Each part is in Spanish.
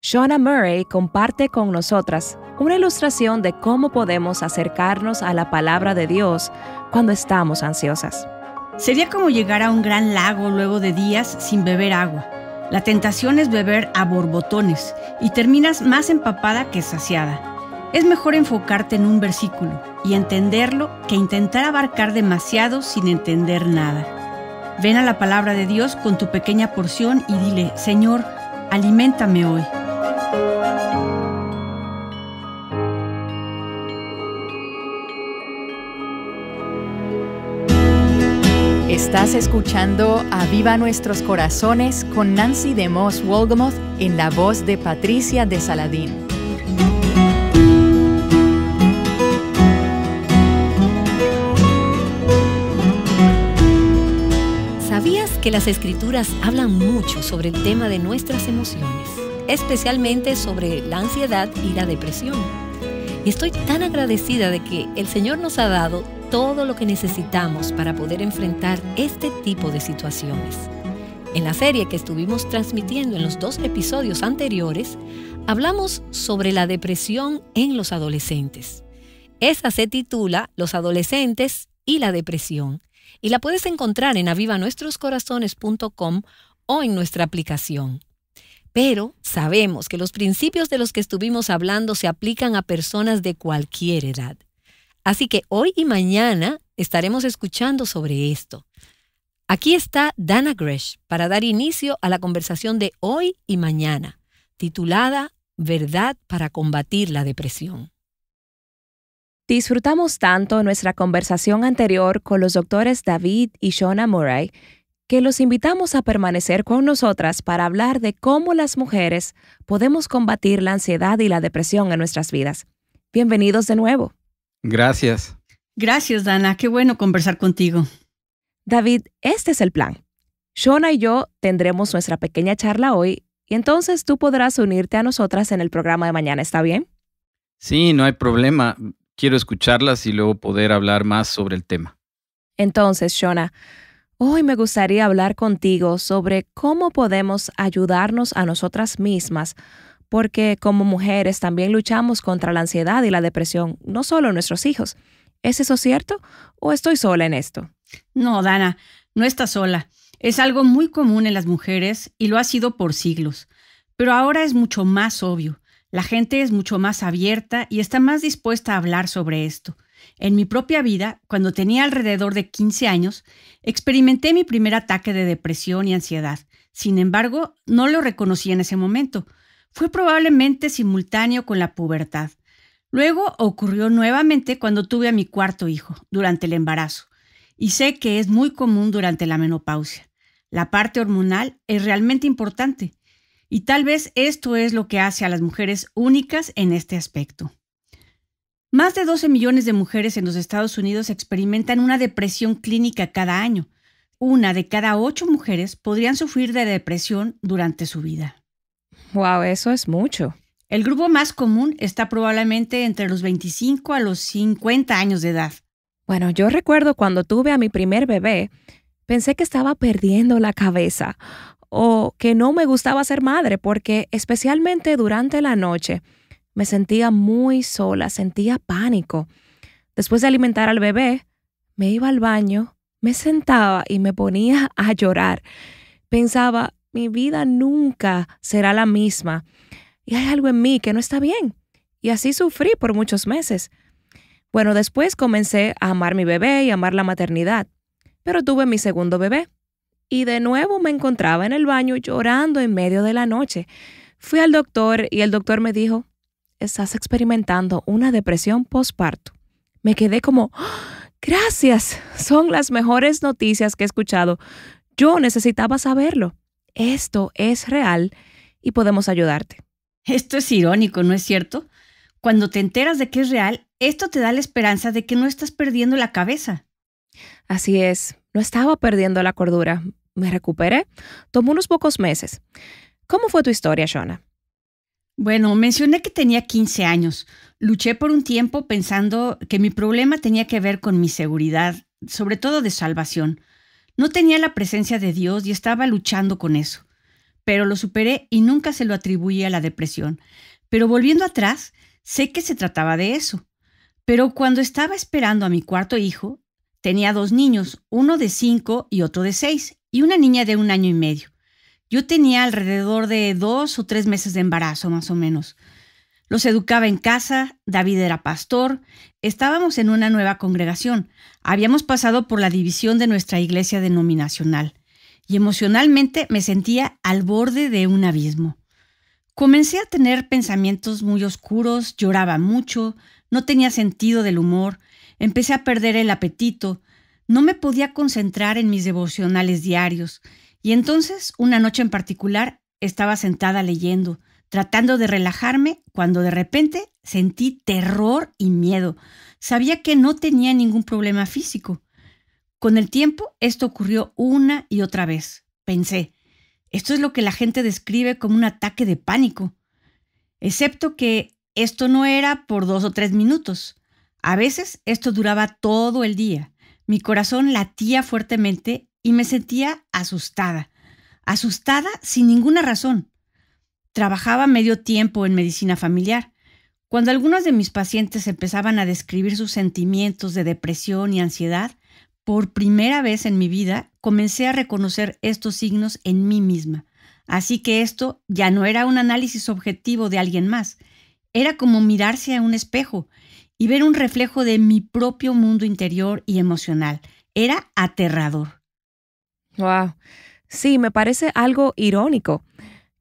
Shauna Murray comparte con nosotras una ilustración de cómo podemos acercarnos a la palabra de Dios cuando estamos ansiosas. Sería como llegar a un gran lago luego de días sin beber agua. La tentación es beber a borbotones y terminas más empapada que saciada. Es mejor enfocarte en un versículo y entenderlo que intentar abarcar demasiado sin entender nada. Ven a la palabra de Dios con tu pequeña porción y dile: Señor, aliméntame hoy. Estás escuchando Aviva Nuestros Corazones con Nancy DeMoss Wolgemuth en la voz de Patricia de Saladín. ¿Sabías que las Escrituras hablan mucho sobre el tema de nuestras emociones, especialmente sobre la ansiedad y la depresión? Y estoy tan agradecida de que el Señor nos ha dado todo lo que necesitamos para poder enfrentar este tipo de situaciones. En la serie que estuvimos transmitiendo en los 2 episodios anteriores, hablamos sobre la depresión en los adolescentes. Esa se titula Los adolescentes y la depresión, y la puedes encontrar en avivanuestroscorazones.com o en nuestra aplicación. Pero sabemos que los principios de los que estuvimos hablando se aplican a personas de cualquier edad. Así que hoy y mañana estaremos escuchando sobre esto. Aquí está Dana Gresh para dar inicio a la conversación de hoy y mañana, titulada Verdad para combatir la depresión. Disfrutamos tanto nuestra conversación anterior con los doctores David y Shauna Murray que los invitamos a permanecer con nosotras para hablar de cómo las mujeres podemos combatir la ansiedad y la depresión en nuestras vidas. Bienvenidos de nuevo. Gracias. Gracias, Dana. Qué bueno conversar contigo. David, este es el plan. Shauna y yo tendremos nuestra pequeña charla hoy y entonces tú podrás unirte a nosotras en el programa de mañana, ¿está bien? Sí, no hay problema. Quiero escucharlas y luego poder hablar más sobre el tema. Entonces, Shauna, hoy me gustaría hablar contigo sobre cómo podemos ayudarnos a nosotras mismas, porque como mujeres también luchamos contra la ansiedad y la depresión, no solo nuestros hijos. ¿Es eso cierto o estoy sola en esto? No, Dana, no estás sola. Es algo muy común en las mujeres y lo ha sido por siglos. Pero ahora es mucho más obvio. La gente es mucho más abierta y está más dispuesta a hablar sobre esto. En mi propia vida, cuando tenía alrededor de 15 años, experimenté mi primer ataque de depresión y ansiedad. Sin embargo, no lo reconocí en ese momento. Fue probablemente simultáneo con la pubertad. Luego ocurrió nuevamente cuando tuve a mi 4º hijo, durante el embarazo. Y sé que es muy común durante la menopausia. La parte hormonal es realmente importante. Y tal vez esto es lo que hace a las mujeres únicas en este aspecto. Más de 12 millones de mujeres en los Estados Unidos experimentan una depresión clínica cada año. 1 de cada 8 mujeres podrían sufrir de depresión durante su vida. Wow, eso es mucho. El grupo más común está probablemente entre los 25 a los 50 años de edad. Bueno, yo recuerdo cuando tuve a mi primer bebé, pensé que estaba perdiendo la cabeza o que no me gustaba ser madre porque especialmente durante la noche me sentía muy sola, sentía pánico. Después de alimentar al bebé, me iba al baño, me sentaba y me ponía a llorar. Pensaba, mi vida nunca será la misma y hay algo en mí que no está bien. Y así sufrí por muchos meses. Bueno, después comencé a amar mi bebé y amar la maternidad, pero tuve mi segundo bebé y de nuevo me encontraba en el baño llorando en medio de la noche. Fui al doctor y el doctor me dijo, estás experimentando una depresión postparto. Me quedé como, ¡oh, gracias! Son las mejores noticias que he escuchado. Yo necesitaba saberlo. Esto es real y podemos ayudarte. Esto es irónico, ¿no es cierto? Cuando te enteras de que es real, esto te da la esperanza de que no estás perdiendo la cabeza. Así es, no estaba perdiendo la cordura. Me recuperé. Tomó unos pocos meses. ¿Cómo fue tu historia, Shauna? Bueno, mencioné que tenía 15 años. Luché por un tiempo pensando que mi problema tenía que ver con mi seguridad, sobre todo de salvación. No tenía la presencia de Dios y estaba luchando con eso. pero lo superé y nunca se lo atribuí a la depresión. Pero volviendo atrás, sé que se trataba de eso. Pero cuando estaba esperando a mi cuarto hijo, tenía 2 niños, uno de 5 y otro de 6, y una niña de 1 año y medio. Yo tenía alrededor de 2 o 3 meses de embarazo, más o menos. Los educaba en casa, David era pastor, estábamos en una nueva congregación, habíamos pasado por la división de nuestra iglesia denominacional y emocionalmente me sentía al borde de un abismo. Comencé a tener pensamientos muy oscuros, lloraba mucho, no tenía sentido del humor, empecé a perder el apetito, no me podía concentrar en mis devocionales diarios y entonces, una noche en particular, estaba sentada leyendo, tratando de relajarme, cuando de repente sentí terror y miedo. Sabía que no tenía ningún problema físico. Con el tiempo, esto ocurrió una y otra vez. Pensé, esto es lo que la gente describe como un ataque de pánico. Excepto que esto no era por 2 o 3 minutos. A veces esto duraba todo el día. Mi corazón latía fuertemente y me sentía asustada. Asustada sin ninguna razón. Trabajaba medio tiempo en medicina familiar. Cuando algunos de mis pacientes empezaban a describir sus sentimientos de depresión y ansiedad, por primera vez en mi vida comencé a reconocer estos signos en mí misma. Así que esto ya no era un análisis objetivo de alguien más. Era como mirarse a un espejo y ver un reflejo de mi propio mundo interior y emocional. Era aterrador. Wow. Sí, me parece algo irónico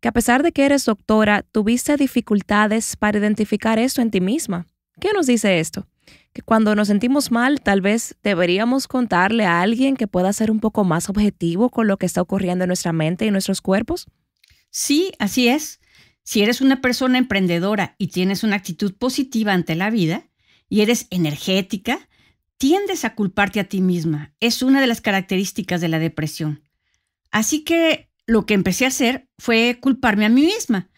que a pesar de que eres doctora, tuviste dificultades para identificar esto en ti misma. ¿Qué nos dice esto? Que cuando nos sentimos mal, tal vez deberíamos contarle a alguien que pueda ser un poco más objetivo con lo que está ocurriendo en nuestra mente y nuestros cuerpos. Sí, así es. Si eres una persona emprendedora y tienes una actitud positiva ante la vida y eres energética, tiendes a culparte a ti misma. Es una de las características de la depresión. Así que lo que empecé a hacer fue culparme a mí misma.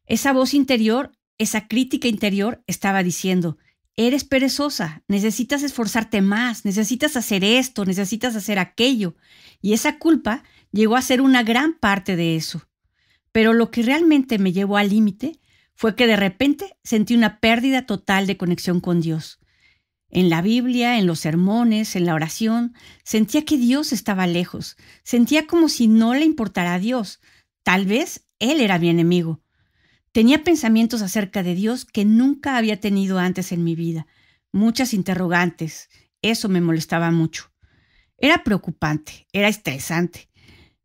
Esa voz interior, esa crítica interior estaba diciendo, eres perezosa, necesitas esforzarte más, necesitas hacer esto, necesitas hacer aquello. Y esa culpa llegó a ser una gran parte de eso. Pero lo que realmente me llevó al límite fue que de repente sentí una pérdida total de conexión con Dios. En la Biblia, en los sermones, en la oración, sentía que Dios estaba lejos. Sentía como si no le importara a Dios. Tal vez Él era mi enemigo. Tenía pensamientos acerca de Dios que nunca había tenido antes en mi vida. Muchas interrogantes. Eso me molestaba mucho. Era preocupante, era estresante.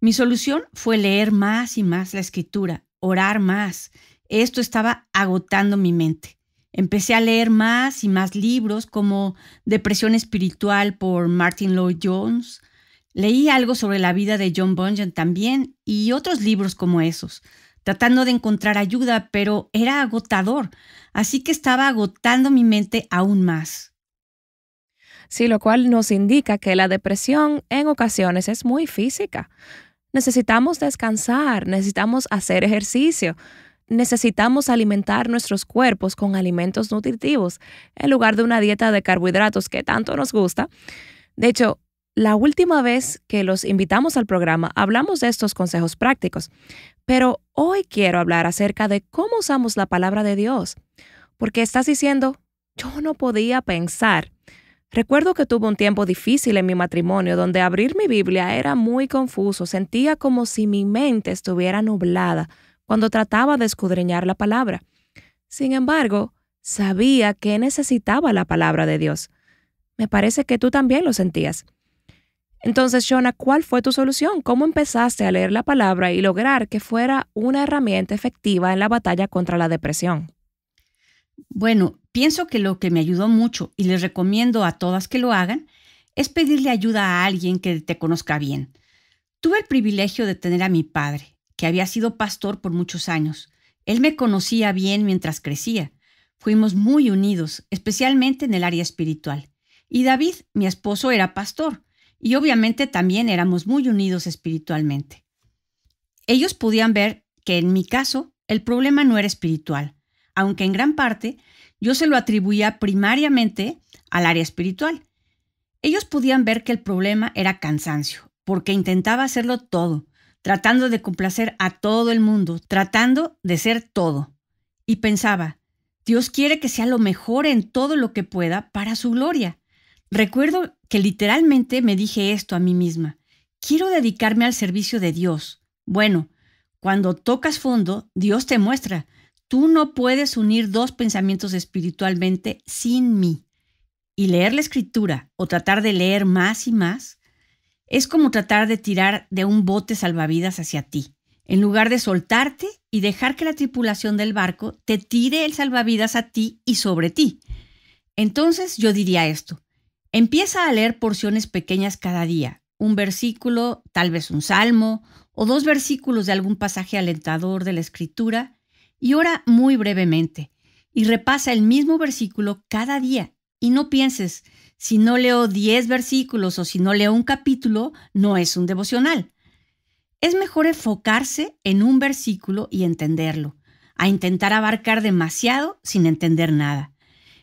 Mi solución fue leer más y más la Escritura, orar más. Esto estaba agotando mi mente. Empecé a leer más y más libros como Depresión Espiritual por Martin Lloyd Jones. Leí algo sobre la vida de John Bunyan también y otros libros como esos, tratando de encontrar ayuda, pero era agotador, así que estaba agotando mi mente aún más. Sí, lo cual nos indica que la depresión en ocasiones es muy física. Necesitamos descansar, necesitamos hacer ejercicio. Necesitamos alimentar nuestros cuerpos con alimentos nutritivos en lugar de una dieta de carbohidratos que tanto nos gusta. De hecho, la última vez que los invitamos al programa hablamos de estos consejos prácticos, pero hoy quiero hablar acerca de cómo usamos la palabra de Dios, porque estás diciendo, yo no podía pensar. Recuerdo que tuve un tiempo difícil en mi matrimonio donde abrir mi Biblia era muy confuso, sentía como si mi mente estuviera nublada cuando trataba de escudriñar la palabra. Sin embargo, sabía que necesitaba la palabra de Dios. Me parece que tú también lo sentías. Entonces, Shona, ¿cuál fue tu solución? ¿Cómo empezaste a leer la palabra y lograr que fuera una herramienta efectiva en la batalla contra la depresión? Bueno, pienso que lo que me ayudó mucho y les recomiendo a todas que lo hagan es pedirle ayuda a alguien que te conozca bien. Tuve el privilegio de tener a mi padre, que había sido pastor por muchos años. Él me conocía bien mientras crecía. Fuimos muy unidos, especialmente en el área espiritual. Y David, mi esposo, era pastor, y obviamente también éramos muy unidos espiritualmente. Ellos podían ver que en mi caso el problema no era espiritual, aunque en gran parte yo se lo atribuía primariamente al área espiritual. Ellos podían ver que el problema era cansancio, porque intentaba hacerlo todo. tratando de complacer a todo el mundo, tratando de ser todo. Y pensaba, Dios quiere que sea lo mejor en todo lo que pueda para su gloria. Recuerdo que literalmente me dije esto a mí misma. Quiero dedicarme al servicio de Dios. Bueno, cuando tocas fondo, Dios te muestra. Tú no puedes unir dos pensamientos espiritualmente sin mí. Y leer la escritura o tratar de leer más y más es como tratar de tirar de un bote salvavidas hacia ti. En lugar de soltarte y dejar que la tripulación del barco te tire el salvavidas a ti y sobre ti. Entonces yo diría esto. Empieza a leer porciones pequeñas cada día, un versículo, tal vez un salmo, o 2 versículos de algún pasaje alentador de la Escritura, y ora muy brevemente, y repasa el mismo versículo cada día, y no pienses, si no leo 10 versículos o si no leo un capítulo, no es un devocional. Es mejor enfocarse en un versículo y entenderlo, a intentar abarcar demasiado sin entender nada.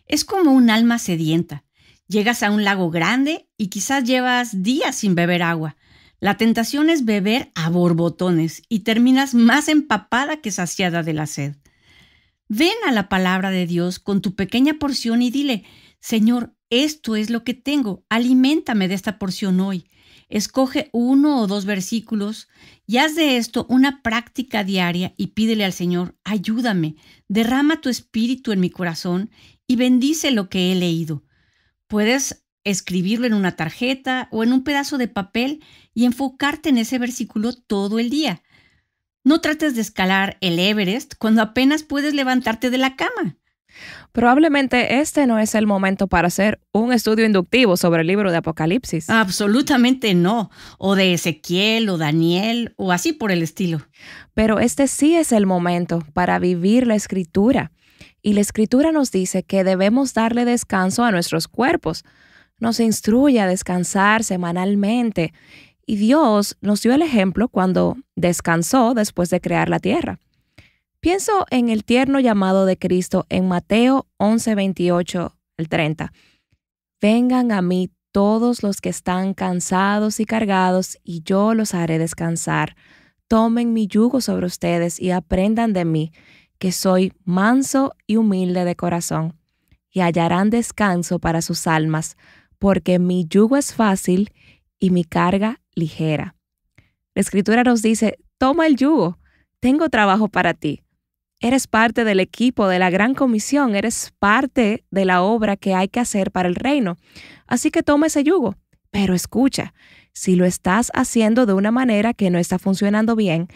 Es como un alma sedienta. Llegas a un lago grande y quizás llevas días sin beber agua. La tentación es beber a borbotones y terminas más empapada que saciada de la sed. Ven a la palabra de Dios con tu pequeña porción y dile, Señor, esto es lo que tengo, aliméntame de esta porción hoy. Escoge 1 o 2 versículos y haz de esto una práctica diaria y pídele al Señor, ayúdame, derrama tu espíritu en mi corazón y bendice lo que he leído. Puedes escribirlo en una tarjeta o en un pedazo de papel y enfocarte en ese versículo todo el día. No trates de escalar el Everest cuando apenas puedes levantarte de la cama. Probablemente este no es el momento para hacer un estudio inductivo sobre el libro de Apocalipsis. Absolutamente no. O de Ezequiel o Daniel o así por el estilo. Pero este sí es el momento para vivir la Escritura. Y la Escritura nos dice que debemos darle descanso a nuestros cuerpos. Nos instruye a descansar semanalmente. Y Dios nos dio el ejemplo cuando descansó después de crear la tierra. Pienso en el tierno llamado de Cristo en Mateo 11:28-30. Vengan a mí todos los que están cansados y cargados, y yo los haré descansar. Tomen mi yugo sobre ustedes y aprendan de mí, que soy manso y humilde de corazón, y hallarán descanso para sus almas, porque mi yugo es fácil y mi carga ligera. La Escritura nos dice, toma el yugo, tengo trabajo para ti. Eres parte del equipo de la gran comisión, eres parte de la obra que hay que hacer para el reino. Así que toma ese yugo. Pero escucha, si lo estás haciendo de una manera que no está funcionando bien,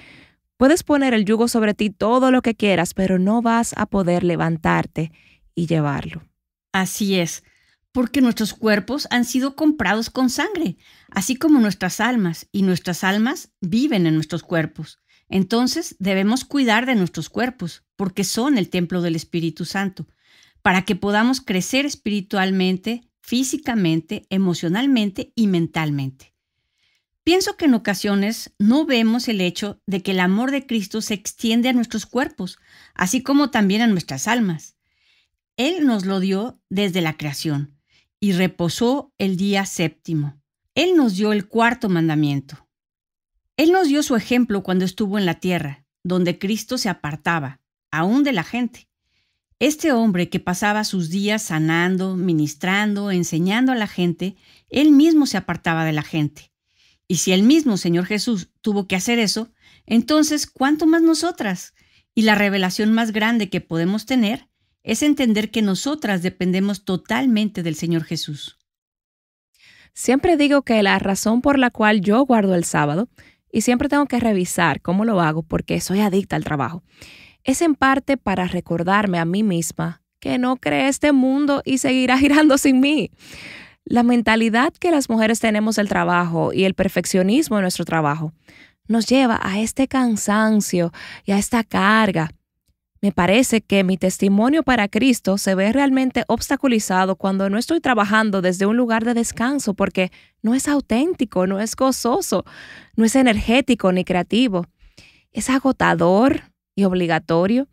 puedes poner el yugo sobre ti todo lo que quieras, pero no vas a poder levantarte y llevarlo. Así es, porque nuestros cuerpos han sido comprados con sangre, así como nuestras almas, y nuestras almas viven en nuestros cuerpos. Entonces debemos cuidar de nuestros cuerpos, porque son el templo del Espíritu Santo, para que podamos crecer espiritualmente, físicamente, emocionalmente y mentalmente. Pienso que en ocasiones no vemos el hecho de que el amor de Cristo se extiende a nuestros cuerpos, así como también a nuestras almas. Él nos lo dio desde la creación y reposó el día 7º. Él nos dio el 4º mandamiento. Él nos dio su ejemplo cuando estuvo en la tierra, donde Cristo se apartaba, aún de la gente. Este hombre que pasaba sus días sanando, ministrando, enseñando a la gente, él mismo se apartaba de la gente. Y si el mismo Señor Jesús tuvo que hacer eso, entonces, ¿cuánto más nosotras? Y la revelación más grande que podemos tener es entender que nosotras dependemos totalmente del Señor Jesús. Siempre digo que la razón por la cual yo guardo el sábado, y siempre tengo que revisar cómo lo hago porque soy adicta al trabajo, es en parte para recordarme a mí misma que no creé este mundo y seguirá girando sin mí. La mentalidad que las mujeres tenemos del trabajo y el perfeccionismo en nuestro trabajo nos lleva a este cansancio y a esta carga. Me parece que mi testimonio para Cristo se ve realmente obstaculizado cuando no estoy trabajando desde un lugar de descanso porque no es auténtico, no es gozoso, no es energético ni creativo. Es agotador y obligatorio.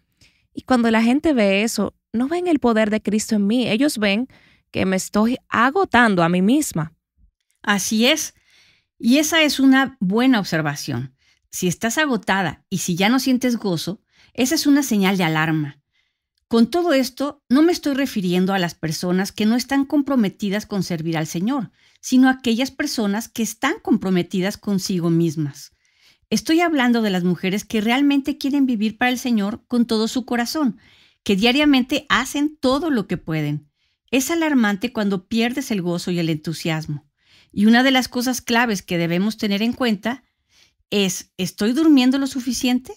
Y cuando la gente ve eso, no ven el poder de Cristo en mí. Ellos ven que me estoy agotando a mí misma. Así es. Y esa es una buena observación. Si estás agotada y si ya no sientes gozo, esa es una señal de alarma. Con todo esto, no me estoy refiriendo a las personas que no están comprometidas con servir al Señor, sino a aquellas personas que están comprometidas consigo mismas. Estoy hablando de las mujeres que realmente quieren vivir para el Señor con todo su corazón, que diariamente hacen todo lo que pueden. Es alarmante cuando pierdes el gozo y el entusiasmo. Y una de las cosas claves que debemos tener en cuenta es, ¿estoy durmiendo lo suficiente?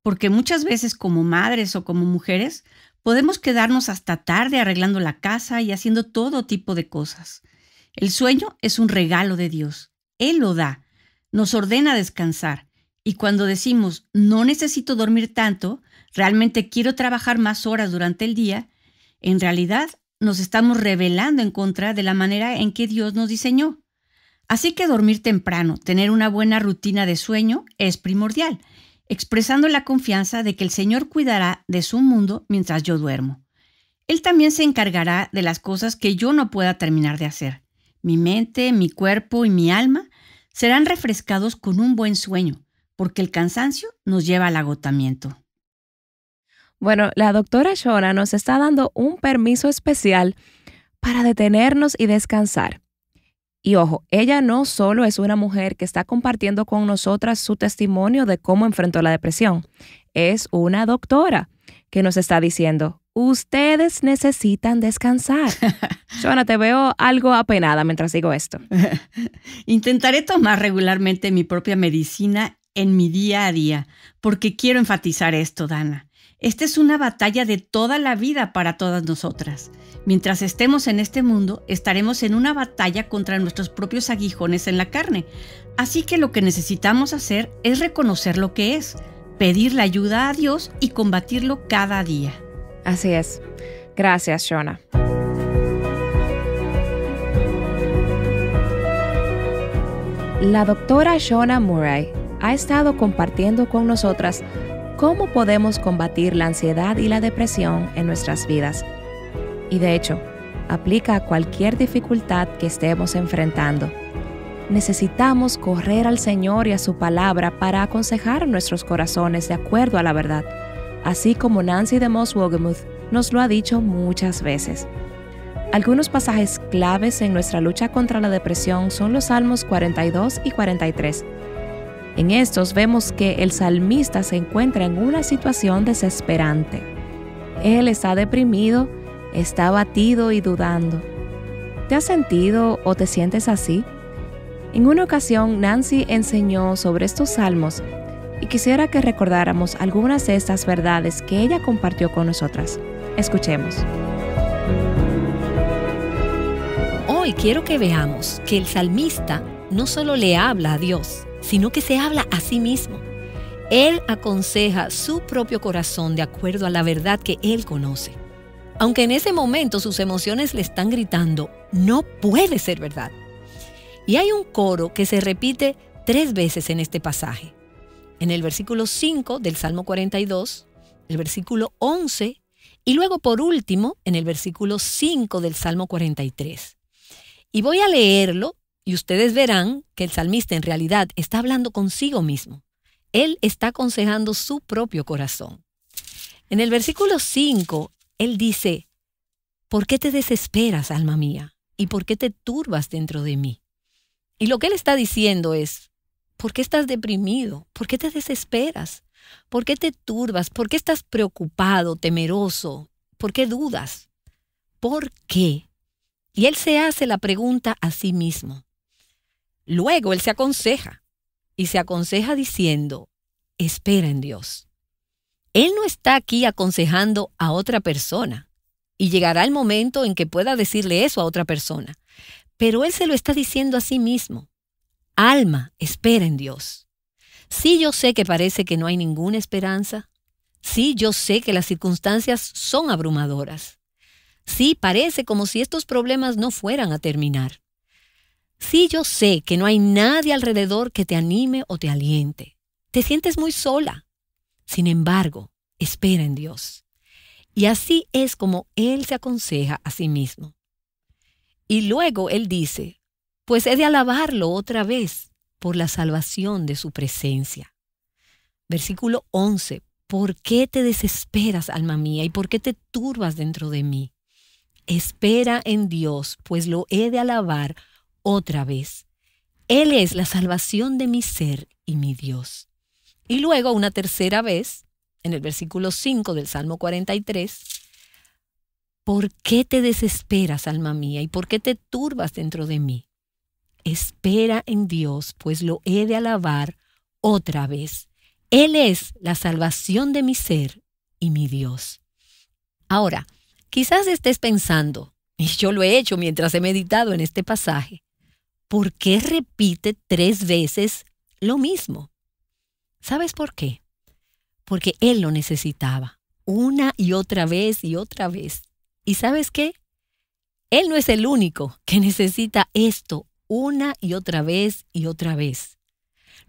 Porque muchas veces como madres o como mujeres podemos quedarnos hasta tarde arreglando la casa y haciendo todo tipo de cosas. El sueño es un regalo de Dios. Él lo da, nos ordena descansar. Y cuando decimos, no necesito dormir tanto, realmente quiero trabajar más horas durante el día, en realidad nos estamos rebelando en contra de la manera en que Dios nos diseñó. Así que dormir temprano, tener una buena rutina de sueño es primordial, expresando la confianza de que el Señor cuidará de su mundo mientras yo duermo. Él también se encargará de las cosas que yo no pueda terminar de hacer. Mi mente, mi cuerpo y mi alma serán refrescados con un buen sueño, porque el cansancio nos lleva al agotamiento. Bueno, la doctora Shona nos está dando un permiso especial para detenernos y descansar. Y ojo, ella no solo es una mujer que está compartiendo con nosotras su testimonio de cómo enfrentó la depresión, es una doctora que nos está diciendo, ustedes necesitan descansar. Shona, te veo algo apenada mientras digo esto. Intentaré tomar regularmente mi propia medicina en mi día a día, porque quiero enfatizar esto, Dana. Esta es una batalla de toda la vida para todas nosotras. Mientras estemos en este mundo, estaremos en una batalla contra nuestros propios aguijones en la carne. Así que lo que necesitamos hacer es reconocer lo que es, pedirle ayuda a Dios y combatirlo cada día. Así es. Gracias, Shona. La doctora Shona Murray ha estado compartiendo con nosotras cómo podemos combatir la ansiedad y la depresión en nuestras vidas. Y de hecho, aplica a cualquier dificultad que estemos enfrentando. Necesitamos correr al Señor y a su palabra para aconsejar nuestros corazones de acuerdo a la verdad, así como Nancy DeMoss Wolgemuth nos lo ha dicho muchas veces. Algunos pasajes claves en nuestra lucha contra la depresión son los Salmos 42 y 43. En estos vemos que el salmista se encuentra en una situación desesperante. Él está deprimido, está abatido y dudando. ¿Te has sentido o te sientes así? En una ocasión, Nancy enseñó sobre estos salmos y quisiera que recordáramos algunas de estas verdades que ella compartió con nosotras. Escuchemos. Hoy quiero que veamos que el salmista no solo le habla a Dios, sino que se habla a sí mismo. Él aconseja su propio corazón de acuerdo a la verdad que él conoce. Aunque en ese momento sus emociones le están gritando, no puede ser verdad. Y hay un coro que se repite 3 veces en este pasaje. En el versículo 5 del Salmo 42, el versículo 11 y luego por último en el versículo 5 del Salmo 43. Y voy a leerlo y ustedes verán que el salmista en realidad está hablando consigo mismo. Él está aconsejando su propio corazón. En el versículo 5, él dice, ¿por qué te desesperas, alma mía? ¿Y por qué te turbas dentro de mí? Y lo que él está diciendo es, ¿por qué estás deprimido? ¿Por qué te desesperas? ¿Por qué te turbas? ¿Por qué estás preocupado, temeroso? ¿Por qué dudas? ¿Por qué? Y él se hace la pregunta a sí mismo. Luego él se aconseja, y se aconseja diciendo, espera en Dios. Él no está aquí aconsejando a otra persona, y llegará el momento en que pueda decirle eso a otra persona, pero él se lo está diciendo a sí mismo. Alma, espera en Dios. Sí, yo sé que parece que no hay ninguna esperanza. Sí, yo sé que las circunstancias son abrumadoras. Sí, parece como si estos problemas no fueran a terminar. Sí, yo sé que no hay nadie alrededor que te anime o te aliente. Te sientes muy sola. Sin embargo, espera en Dios. Y así es como Él se aconseja a sí mismo. Y luego Él dice, pues he de alabarlo otra vez por la salvación de su presencia. Versículo 11. ¿Por qué te desesperas, alma mía, y por qué te turbas dentro de mí? Espera en Dios, pues lo he de alabar otra vez. Él es la salvación de mi ser y mi Dios. Y luego una tercera vez, en el versículo 5 del Salmo 43, ¿por qué te desesperas, alma mía, y por qué te turbas dentro de mí? Espera en Dios, pues lo he de alabar otra vez. Él es la salvación de mi ser y mi Dios. Ahora, quizás estés pensando, y yo lo he hecho mientras he meditado en este pasaje, ¿por qué repite 3 veces lo mismo? ¿Sabes por qué? Porque Él lo necesitaba, una y otra vez y otra vez. ¿Y sabes qué? Él no es el único que necesita esto una y otra vez y otra vez.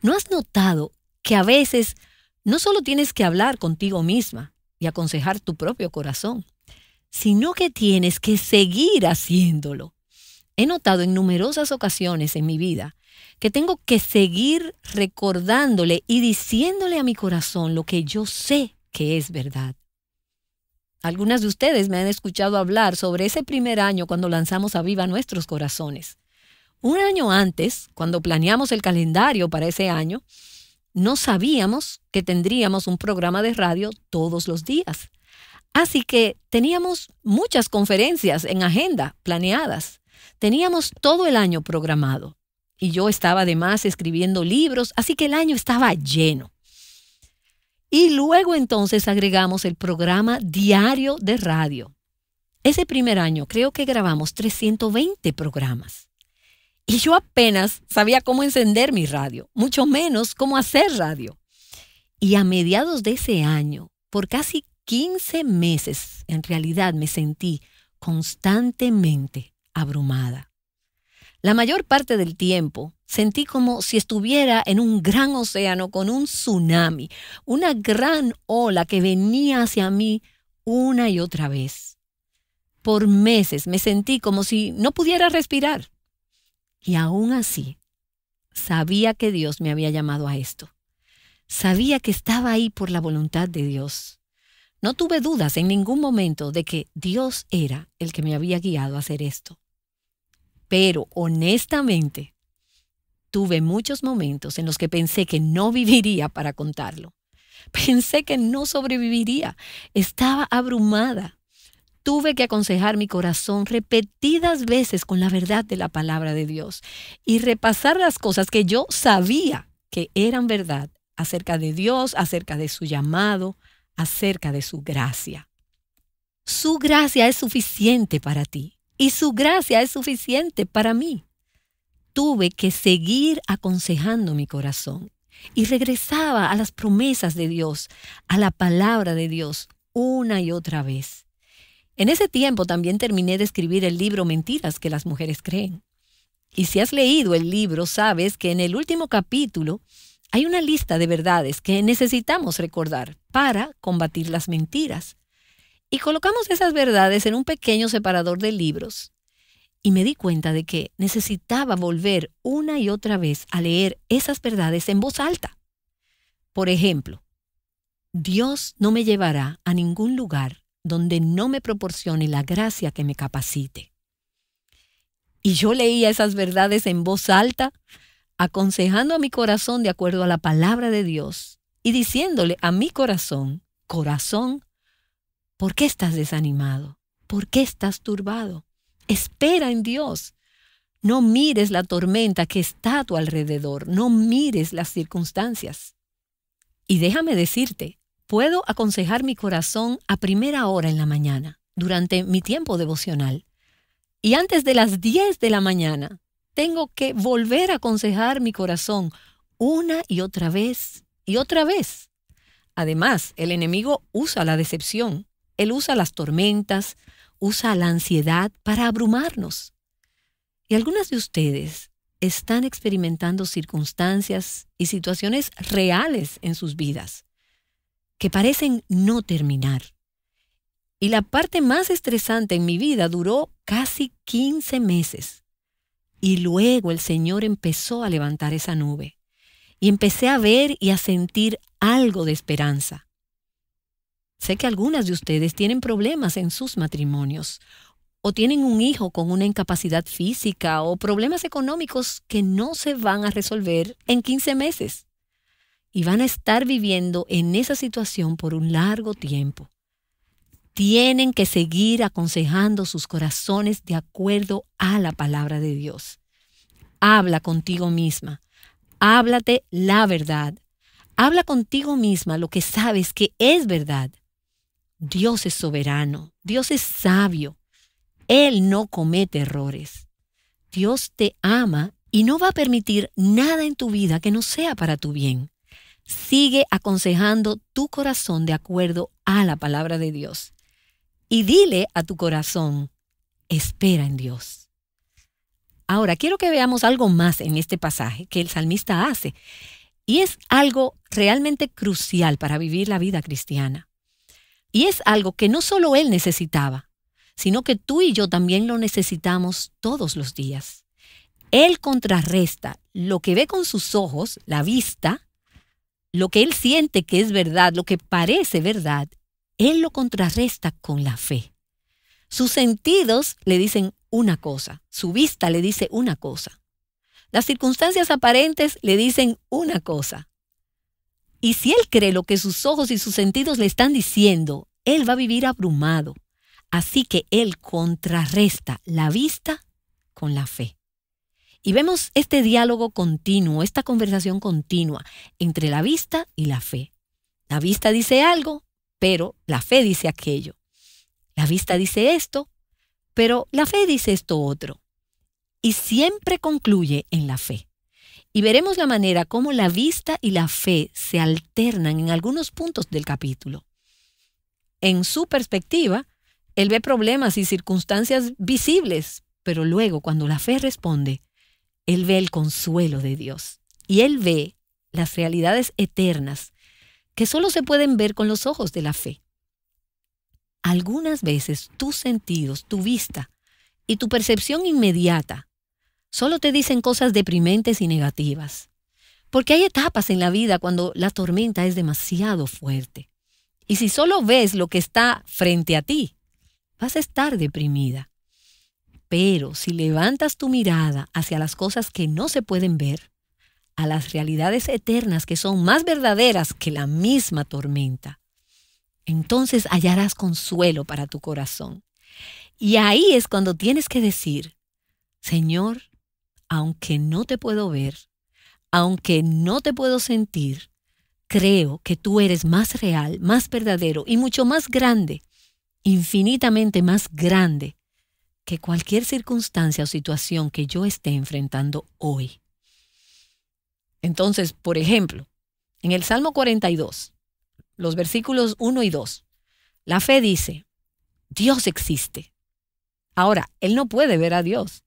¿No has notado que a veces no solo tienes que hablar contigo misma y aconsejar tu propio corazón, sino que tienes que seguir haciéndolo? He notado en numerosas ocasiones en mi vida que tengo que seguir recordándole y diciéndole a mi corazón lo que yo sé que es verdad. Algunas de ustedes me han escuchado hablar sobre ese primer año cuando lanzamos a Viva Nuestros Corazones. Un año antes, cuando planeamos el calendario para ese año, no sabíamos que tendríamos un programa de radio todos los días. Así que teníamos muchas conferencias en agenda planeadas. Teníamos todo el año programado. Y yo estaba además escribiendo libros, así que el año estaba lleno. Y luego entonces agregamos el programa diario de radio. Ese primer año creo que grabamos 320 programas. Y yo apenas sabía cómo encender mi radio, mucho menos cómo hacer radio. Y a mediados de ese año, por casi 15 meses, en realidad me sentí constantemente abrumada. La mayor parte del tiempo sentí como si estuviera en un gran océano con un tsunami, una gran ola que venía hacia mí una y otra vez. Por meses me sentí como si no pudiera respirar. Y aún así, sabía que Dios me había llamado a esto. Sabía que estaba ahí por la voluntad de Dios. No tuve dudas en ningún momento de que Dios era el que me había guiado a hacer esto. Pero honestamente, tuve muchos momentos en los que pensé que no viviría para contarlo. Pensé que no sobreviviría. Estaba abrumada. Tuve que aconsejar mi corazón repetidas veces con la verdad de la palabra de Dios y repasar las cosas que yo sabía que eran verdad acerca de Dios, acerca de su llamado, acerca de su gracia. Su gracia es suficiente para ti. Y su gracia es suficiente para mí. Tuve que seguir aconsejando mi corazón y regresaba a las promesas de Dios, a la palabra de Dios, una y otra vez. En ese tiempo también terminé de escribir el libro Mentiras que las mujeres creen. Y si has leído el libro, sabes que en el último capítulo hay una lista de verdades que necesitamos recordar para combatir las mentiras. Y colocamos esas verdades en un pequeño separador de libros. Y me di cuenta de que necesitaba volver una y otra vez a leer esas verdades en voz alta. Por ejemplo, Dios no me llevará a ningún lugar donde no me proporcione la gracia que me capacite. Y yo leía esas verdades en voz alta, aconsejando a mi corazón de acuerdo a la palabra de Dios y diciéndole a mi corazón, corazón, ¿por qué estás desanimado? ¿Por qué estás turbado? Espera en Dios. No mires la tormenta que está a tu alrededor. No mires las circunstancias. Y déjame decirte, puedo aconsejar mi corazón a primera hora en la mañana, durante mi tiempo devocional. Y antes de las 10 de la mañana, tengo que volver a aconsejar mi corazón una y otra vez y otra vez. Además, el enemigo usa la decepción. Él usa las tormentas, usa la ansiedad para abrumarnos. Y algunas de ustedes están experimentando circunstancias y situaciones reales en sus vidas que parecen no terminar. Y la parte más estresante en mi vida duró casi 15 meses. Y luego el Señor empezó a levantar esa nube. y empecé a ver y a sentir algo de esperanza. Sé que algunas de ustedes tienen problemas en sus matrimonios, o tienen un hijo con una incapacidad física o problemas económicos que no se van a resolver en 15 meses. Y van a estar viviendo en esa situación por un largo tiempo. Tienen que seguir aconsejando sus corazones de acuerdo a la palabra de Dios. Habla contigo misma. Háblate la verdad. Habla contigo misma lo que sabes que es verdad. Dios es soberano. Dios es sabio. Él no comete errores. Dios te ama y no va a permitir nada en tu vida que no sea para tu bien. Sigue aconsejando tu corazón de acuerdo a la palabra de Dios. Y dile a tu corazón, espera en Dios. Ahora, quiero que veamos algo más en este pasaje que el salmista hace. Y es algo realmente crucial para vivir la vida cristiana. Y es algo que no solo él necesitaba, sino que tú y yo también lo necesitamos todos los días. Él contrarresta lo que ve con sus ojos, la vista, lo que él siente que es verdad, lo que parece verdad, él lo contrarresta con la fe. Sus sentidos le dicen una cosa, su vista le dice una cosa. Las circunstancias aparentes le dicen una cosa. Y si él cree lo que sus ojos y sus sentidos le están diciendo, él va a vivir abrumado. Así que él contrarresta la vista con la fe. Y vemos este diálogo continuo, esta conversación continua entre la vista y la fe. La vista dice algo, pero la fe dice aquello. La vista dice esto, pero la fe dice esto otro. Y siempre concluye en la fe. Y veremos la manera como la vista y la fe se alternan en algunos puntos del capítulo. En su perspectiva, él ve problemas y circunstancias visibles, pero luego cuando la fe responde, él ve el consuelo de Dios. Y él ve las realidades eternas que solo se pueden ver con los ojos de la fe. Algunas veces tus sentidos, tu vista y tu percepción inmediata solo te dicen cosas deprimentes y negativas. Porque hay etapas en la vida cuando la tormenta es demasiado fuerte. Y si solo ves lo que está frente a ti, vas a estar deprimida. Pero si levantas tu mirada hacia las cosas que no se pueden ver, a las realidades eternas que son más verdaderas que la misma tormenta, entonces hallarás consuelo para tu corazón. Y ahí es cuando tienes que decir, Señor, aunque no te puedo ver, aunque no te puedo sentir, creo que tú eres más real, más verdadero y mucho más grande, infinitamente más grande que cualquier circunstancia o situación que yo esté enfrentando hoy. Entonces, por ejemplo, en el Salmo 42, los versículos 1 y 2, la fe dice, Dios existe. Ahora, él no puede ver a Dios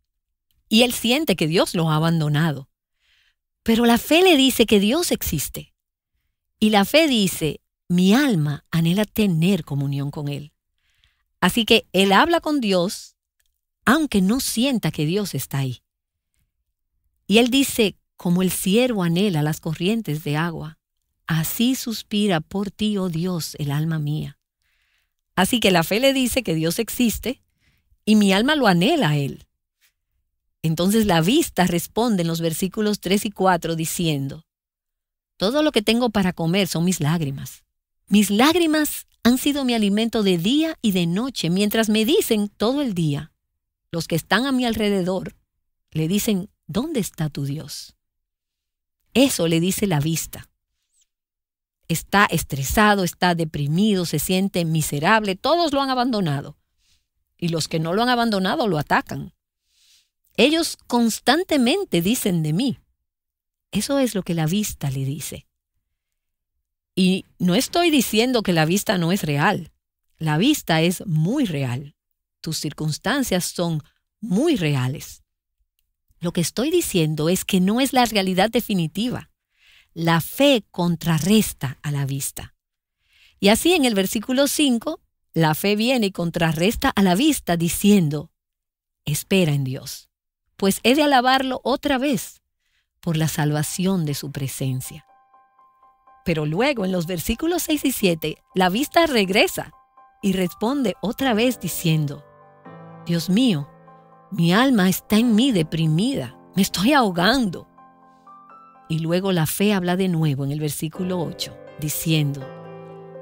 y él siente que Dios lo ha abandonado. Pero la fe le dice que Dios existe. Y la fe dice, mi alma anhela tener comunión con él. Así que él habla con Dios, aunque no sienta que Dios está ahí. Y él dice, como el ciervo anhela las corrientes de agua, así suspira por ti, oh Dios, el alma mía. Así que la fe le dice que Dios existe y mi alma lo anhela a él. Entonces la vista responde en los versículos 3 y 4 diciendo, todo lo que tengo para comer son mis lágrimas. Mis lágrimas han sido mi alimento de día y de noche, mientras me dicen todo el día, los que están a mi alrededor, le dicen, ¿dónde está tu Dios? Eso le dice la vista. Está estresado, está deprimido, se siente miserable, todos lo han abandonado. Y los que no lo han abandonado lo atacan. Ellos constantemente dicen de mí. Eso es lo que la vista le dice. Y no estoy diciendo que la vista no es real. La vista es muy real. Tus circunstancias son muy reales. Lo que estoy diciendo es que no es la realidad definitiva. La fe contrarresta a la vista. Y así en el versículo 5, la fe viene y contrarresta a la vista diciendo, espera en Dios, pues he de alabarlo otra vez, por la salvación de su presencia. Pero luego, en los versículos 6 y 7, la vista regresa y responde otra vez diciendo: Dios mío, mi alma está en mí deprimida, me estoy ahogando. Y luego la fe habla de nuevo en el versículo 8, diciendo: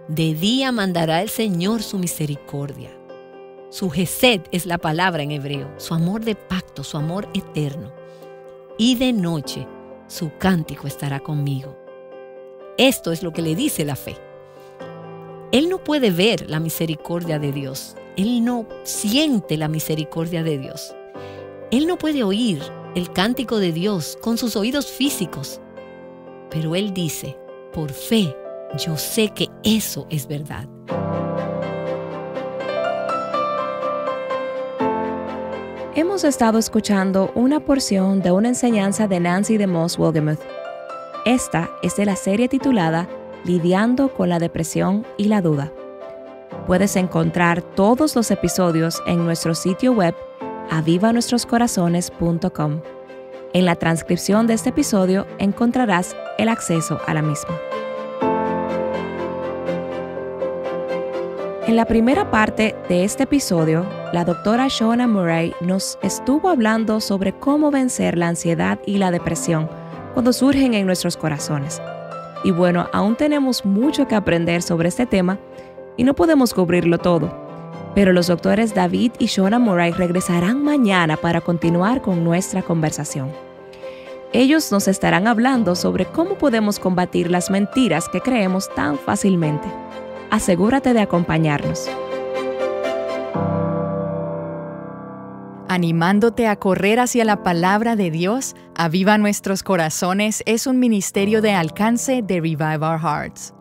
de día mandará el Señor su misericordia. Su Gesed es la palabra en hebreo, su amor de pacto, su amor eterno. Y de noche su cántico estará conmigo. Esto es lo que le dice la fe. Él no puede ver la misericordia de Dios. Él no siente la misericordia de Dios. Él no puede oír el cántico de Dios con sus oídos físicos. Pero él dice: por fe, yo sé que eso es verdad. Hemos estado escuchando una porción de una enseñanza de Nancy DeMoss Wolgemuth. Esta es de la serie titulada Lidiando con la depresión y la duda. Puedes encontrar todos los episodios en nuestro sitio web avivanuestroscorazones.com. En la transcripción de este episodio encontrarás el acceso a la misma. En la primera parte de este episodio, la doctora Shona Murray nos estuvo hablando sobre cómo vencer la ansiedad y la depresión cuando surgen en nuestros corazones. Y bueno, aún tenemos mucho que aprender sobre este tema y no podemos cubrirlo todo. Pero los doctores David y Shona Murray regresarán mañana para continuar con nuestra conversación. Ellos nos estarán hablando sobre cómo podemos combatir las mentiras que creemos tan fácilmente. Asegúrate de acompañarnos. Animándote a correr hacia la palabra de Dios, Aviva Nuestros Corazones es un ministerio de alcance de Revive Our Hearts.